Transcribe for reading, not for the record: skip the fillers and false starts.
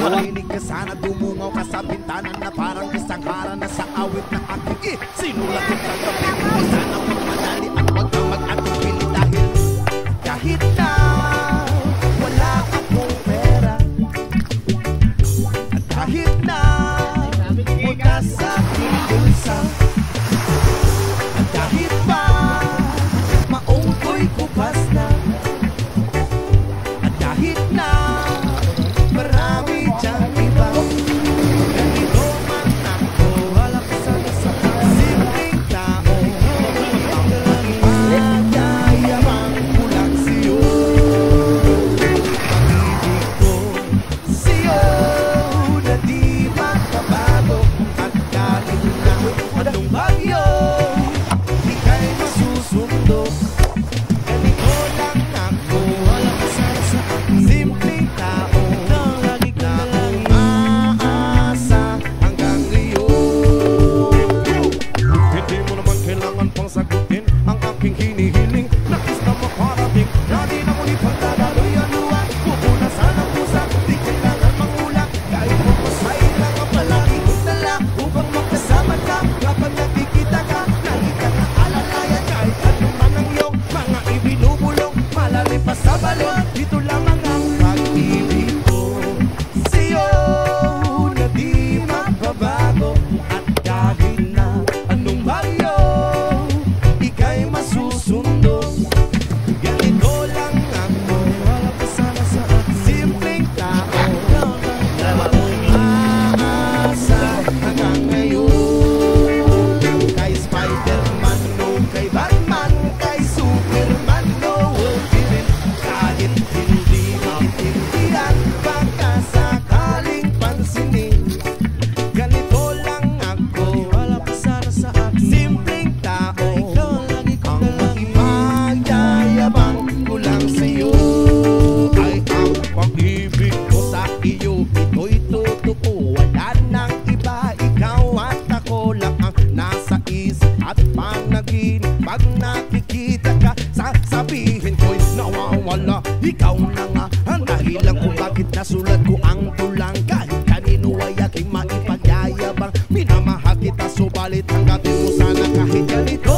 Makinig ka sana, dumungaw ka sa bintana na parang isang hara na sa awit na aking sinulat ang gabi. Sana magmadali at wag kang mag-atong pili kahit na wala akong pera, at kahit na mula sa aking bulsa, at kahit pa maong ko'y kupas na, at kahit na marami diyang iba, ganito man ako, wala ka sana sa simpleng tao, magyayabang kulang sa'yo, pag-ibig ko sa'yo na di magbabago, at kahit na anong bagyo ika'y masusundo. Ganito lang ako, wala ka sana sa simpleng tao na lagi ka lang aasa hanggang ngayon. Hindi mo naman kailangan pang sagutin ang aking hinihiling. Nais na makarating na di na muli pagdadaloy ang luha. Pupuna sana pusa, di kailangan mangulang. Kahit mo pasay lang ang palagi kong dala upang magkasama ka kapag nakikita ka. Nakita ka alalayan kahit ano man ang iyong mga ibinubulong. Malalim pa sa balon, dito lamang ang pag-ibig ko sa'yo na di magbabago, at kahit na anong bagyo ika'y masusundo. Ganito lang ako, wala ka sana sa simpleng tao na walang aasa hanggang ngayon. Kay Spider-Man o kay Batman, kay Superman o Wolverine, kahit hindi maintindihan baka sakaling pansinin. Ganito lang ako, wala pa sana sa simpleng tao, ang magyayabang ko lang sa'yo ay ang pag-ibig ko sa iyo. Ito'y totoo, wala nang iba, ikaw at ako lang ang nasa isip at panaginip. Pag nakikita ka, sasabihin ko'y nawawala. Ikaw na nga ang dahilan kung bakit nasulat ko ang tulang. Kahit kanino ay aking maipagyayabang, minamahal kita subalit hanggatin mo sana kahit ganito